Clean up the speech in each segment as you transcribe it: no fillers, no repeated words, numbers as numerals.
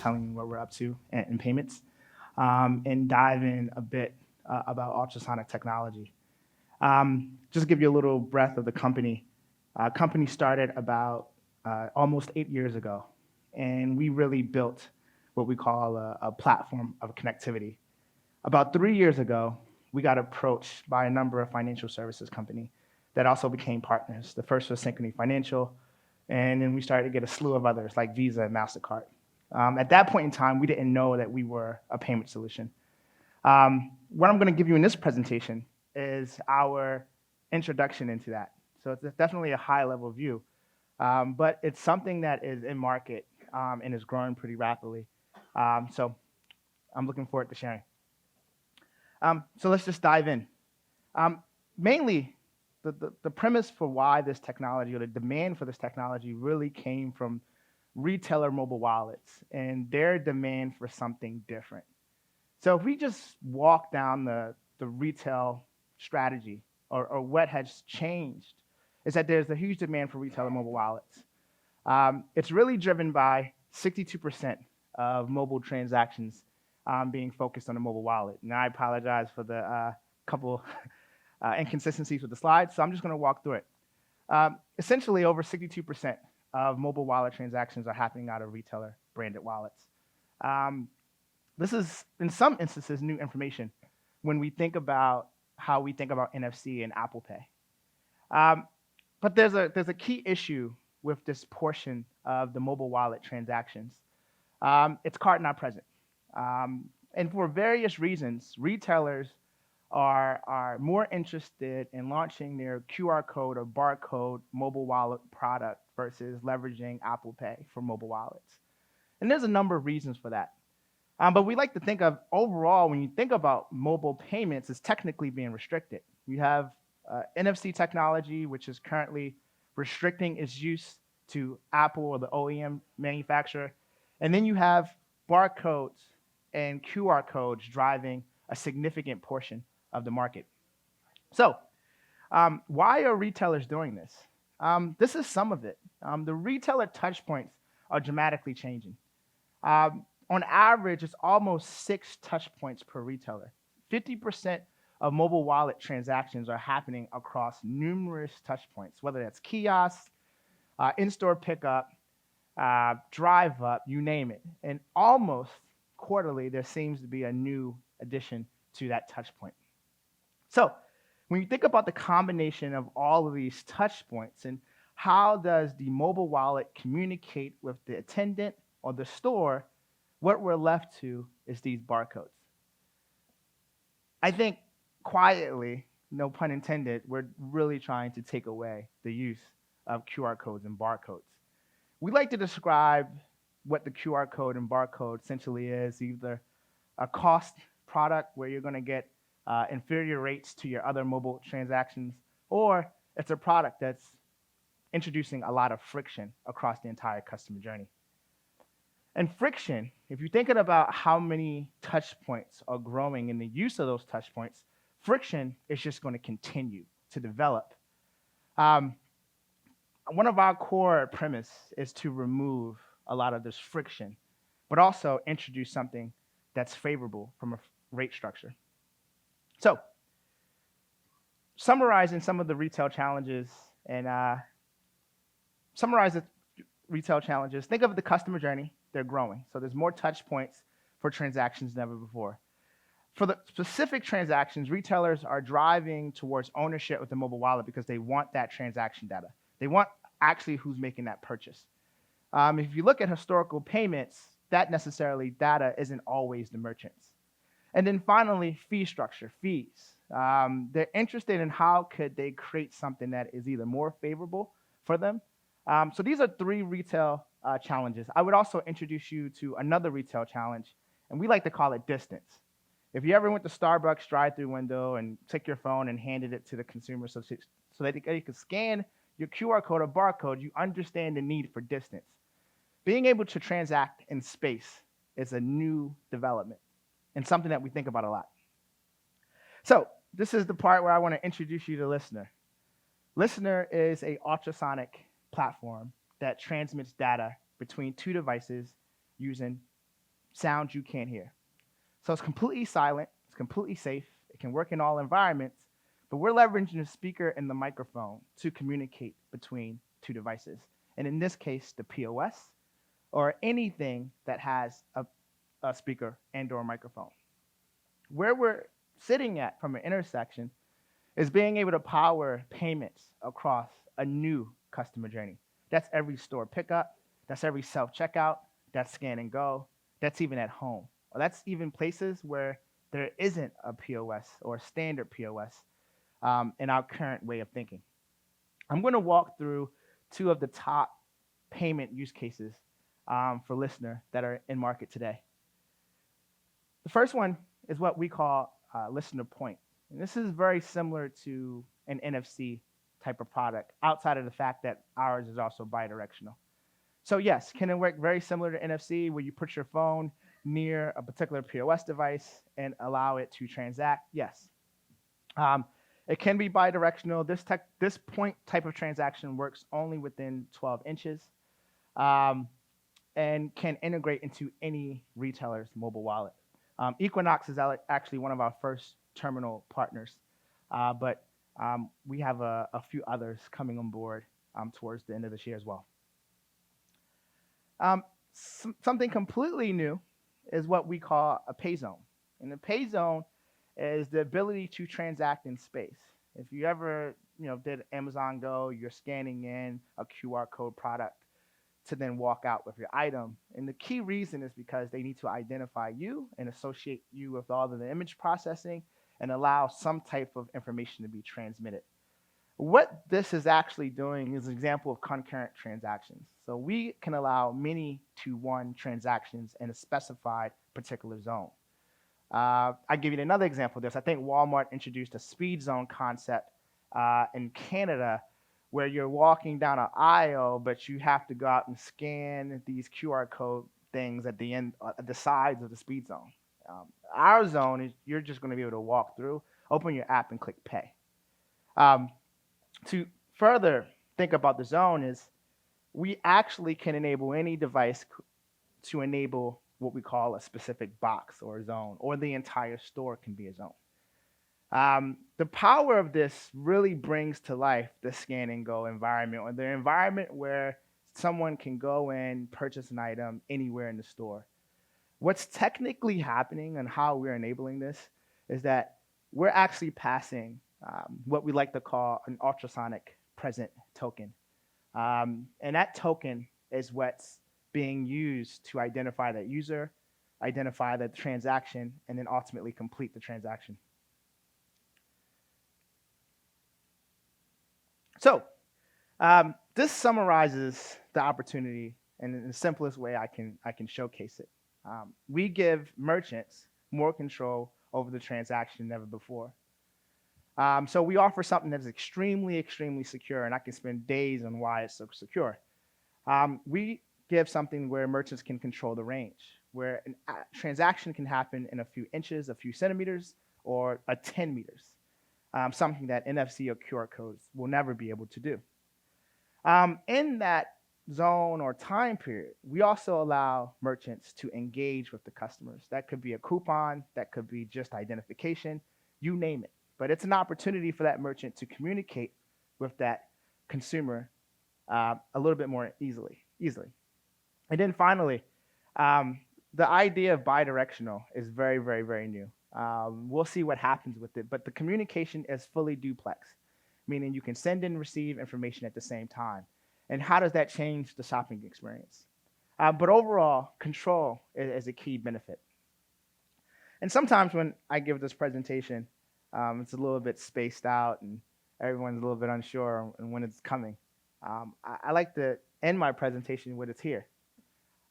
telling you what we're up to in payments, and dive in a bit about ultrasonic technology. Just to give you a little breath of the company. Company started about almost 8 years ago, and we really built what we call a platform of connectivity. About 3 years ago, we got approached by a number of financial services company that also became partners. The first was Synchrony Financial, and then we started to get a slew of others like Visa and MasterCard. At that point in time, we didn't know that we were a payment solution. What I'm gonna give you in this presentation is our introduction into that. So it's definitely a high-level view, but it's something that is in market and is growing pretty rapidly. So I'm looking forward to sharing. So let's just dive in. Mainly, the premise for why this technology or the demand for this technology really came from retailer mobile wallets and their demand for something different. So if we just walk down the retail strategy or what has changed is that there's a huge demand for retailer mobile wallets. It's really driven by 62% of mobile transactions being focused on a mobile wallet. Now, I apologize for the couple inconsistencies with the slides, so I'm just gonna walk through it. Essentially, over 62% of mobile wallet transactions are happening out of retailer branded wallets. This is, in some instances, new information when we think about how we think about NFC and Apple Pay. But there's a key issue with this portion of the mobile wallet transactions. It's card not present. And for various reasons, retailers are more interested in launching their QR code or barcode mobile wallet product versus leveraging Apple Pay for mobile wallets. And there's a number of reasons for that. But we like to think of overall, when you think about mobile payments, it's technically being restricted. You have NFC technology, which is currently restricting its use to Apple or the OEM manufacturer. And then you have barcodes and QR codes driving a significant portion of the market. So why are retailers doing this? This is some of it. The retailer touch points are dramatically changing. On average, it's almost 6 touch points per retailer. 50% of mobile wallet transactions are happening across numerous touch points, whether that's kiosks, in-store pickup, drive up, you name it. And almost quarterly, there seems to be a new addition to that touch point. So when you think about the combination of all of these touch points and how does the mobile wallet communicate with the attendant or the store, what we're left to is these barcodes. I think quietly, no pun intended, we're really trying to take away the use of QR codes and barcodes. We like to describe what the QR code and barcode essentially is, either a cost product where you're gonna get inferior rates to your other mobile transactions, or it's a product that's introducing a lot of friction across the entire customer journey. And friction, if you're thinking about how many touch points are growing and the use of those touch points, friction is just going to continue to develop. One of our core premise is to remove a lot of this friction, but also introduce something that's favorable from a rate structure. So, summarizing some of the retail challenges and think of the customer journey. They're growing. So there's more touch points for transactions than ever before. For the specific transactions, retailers are driving towards ownership with the mobile wallet because they want that transaction data. They want actually who's making that purchase. If you look at historical payments, that necessarily data isn't always the merchants. And then finally, fee structure, fees. They're interested in how could they create something that is either more favorable for them. So these are 3 retail challenges. I would also introduce you to another retail challenge, and we like to call it distance. If you ever went to Starbucks drive-through window and took your phone and handed it to the consumer so that they could scan your QR code or barcode, you understand the need for distance. Being able to transact in space is a new development and something that we think about a lot. So this is the part where I want to introduce you to Listener. Listener is an ultrasonic platform that transmits data between 2 devices using sounds you can't hear. So it's completely silent, it's completely safe, it can work in all environments, but we're leveraging the speaker and the microphone to communicate between two devices. And in this case, the POS or anything that has a speaker and or microphone. Where we're sitting at from an intersection is being able to power payments across a new customer journey. That's every store pickup, that's every self-checkout, that's scan and go, that's even at home. Or that's even places where there isn't a POS or a standard POS in our current way of thinking. I'm going to walk through two of the top payment use cases for listener that are in market today. The first one is what we call listener point. And this is very similar to an NFC type of product, outside of the fact that ours is also bidirectional. So yes, can it work very similar to NFC, where you put your phone near a particular POS device and allow it to transact? Yes. It can be bidirectional. This point type of transaction works only within 12 inches and can integrate into any retailer's mobile wallet. Equinox is actually one of our first terminal partners, but we have a few others coming on board towards the end of this year as well. Something completely new is what we call a pay zone. And the pay zone is the ability to transact in space. If you ever did Amazon Go, you're scanning in a QR code product to then walk out with your item. And the key reason is because they need to identify you and associate you with all of the image processing and allow some type of information to be transmitted. What this is actually doing is an example of concurrent transactions. So we can allow many to one transactions in a specified particular zone. I'll give you another example of this. I think Walmart introduced a speed zone concept in Canada where you're walking down an aisle, but you have to go out and scan these QR code things at the end, at the sides of the speed zone. Our zone is you're just going to be able to walk through, open your app, and click pay. To further think about the zone is we actually can enable any device to enable what we call a specific box or a zone, or the entire store can be a zone. The power of this really brings to life the scan and go environment, or the environment where someone can go in, purchase an item anywhere in the store. What's technically happening and how we're enabling this is that we're actually passing what we like to call an ultrasonic present token. And that token is what's being used to identify that user, identify the transaction, and then ultimately complete the transaction. So this summarizes the opportunity in the simplest way I can showcase it. We give merchants more control over the transaction than ever before. So we offer something that is extremely, extremely secure, and I can spend days on why it's so secure. We give something where merchants can control the range, where a transaction can happen in a few inches, a few centimeters, or 10 meters, something that NFC or QR codes will never be able to do. In that zone or time period, we also allow merchants to engage with the customers. That could be a coupon, that could be just identification, you name it. But it's an opportunity for that merchant to communicate with that consumer a little bit more easily. And then finally, the idea of bidirectional is very, very, very new. We'll see what happens with it, but the communication is fully duplex, meaning you can send and receive information at the same time. And how does that change the shopping experience? But overall, control is a key benefit. And sometimes when I give this presentation, it's a little bit spaced out and everyone's a little bit unsure on when it's coming. I like to end my presentation with it's here.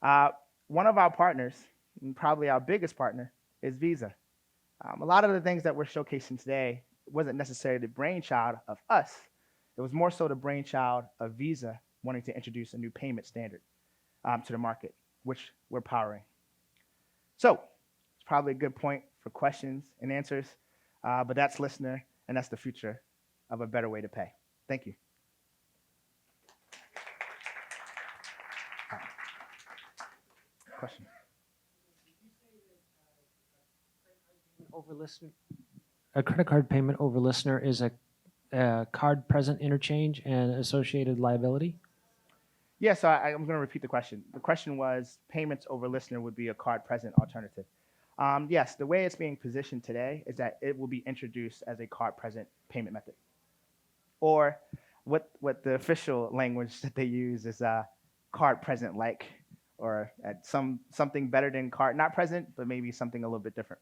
One of our partners, and probably our biggest partner, is Visa. A lot of the things that we're showcasing today wasn't necessarily the brainchild of us. It was more so the brainchild of Visa wanting to introduce a new payment standard to the market, which we're powering. So it's probably a good point for questions and answers, but that's listener, and that's the future of a better way to pay. Thank you. Question? over listener, a credit card payment over listener is a card present interchange and associated liability? Yeah, so I'm going to repeat the question. The question was payments over listener would be a card present alternative. Yes, the way it's being positioned today is that it will be introduced as a card present payment method. Or what the official language that they use is card present like, or at something better than card not present, but maybe something a little bit different.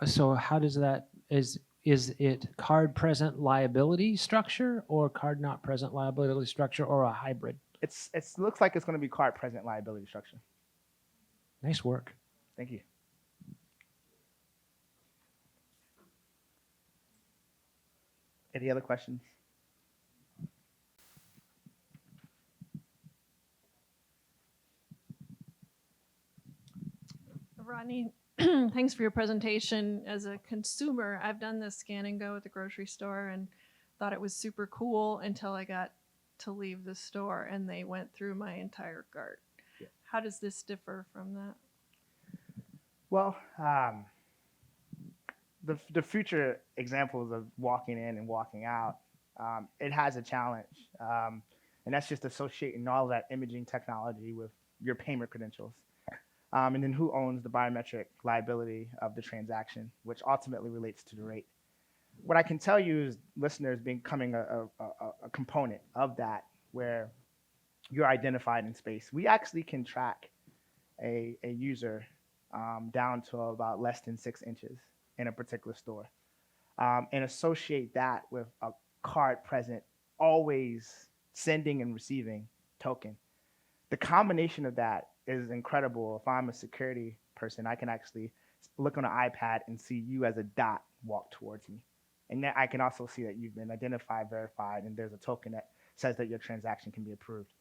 So how does that, is it card present liability structure or card not present liability structure or a hybrid? It looks like it's going to be card present liability structure. Nice work. Thank you. Any other questions? Rodney, thanks for your presentation. As a consumer, I've done this scan and go at the grocery store and thought it was super cool until I got to leave the store and they went through my entire cart. Yeah. How does this differ from that? Well, the future examples of walking in and walking out, it has a challenge, and that's just associating all of that imaging technology with your payment credentials. And then who owns the biometric liability of the transaction, which ultimately relates to the rate. What I can tell you is listeners becoming a component of that where you're identified in space. We actually can track a user down to about less than 6 inches in a particular store and associate that with a card present, always sending and receiving token. The combination of that is incredible. If I'm a security person, I can actually look on an iPad and see you as a dot walk towards me. And then I can also see that you've been identified, verified, and there's a token that says that your transaction can be approved.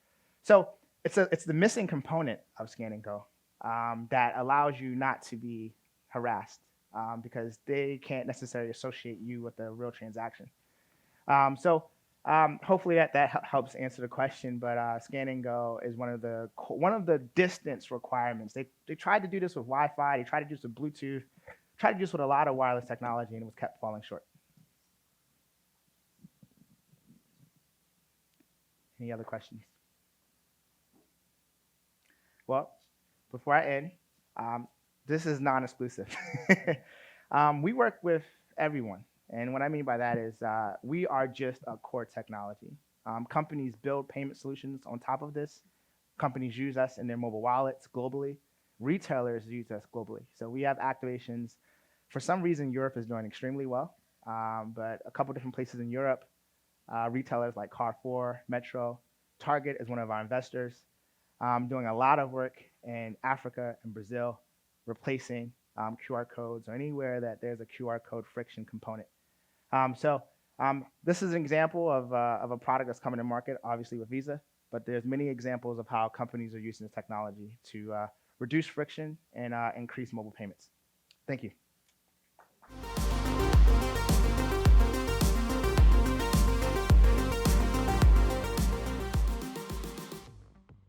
So it's the missing component of Scan and Go that allows you not to be harassed because they can't necessarily associate you with a real transaction. Hopefully that helps answer the question. But Scan and Go is one of the distance requirements. They tried to do this with Wi-Fi. They tried to do this with Bluetooth. Tried to do this with a lot of wireless technology, and it was kept falling short. Any other questions? Well, before I end, this is non-exclusive. We work with everyone. And what I mean by that is we are just a core technology. Companies build payment solutions on top of this. Companies use us in their mobile wallets globally. Retailers use us globally. So we have activations. For some reason, Europe is doing extremely well. But a couple different places in Europe, retailers like Carrefour, Metro, Target is one of our investors, doing a lot of work in Africa and Brazil, replacing QR codes or anywhere that there's a QR code friction component. This is an example of a product that's coming to market, obviously with Visa, but there's many examples of how companies are using this technology to reduce friction and increase mobile payments. Thank you.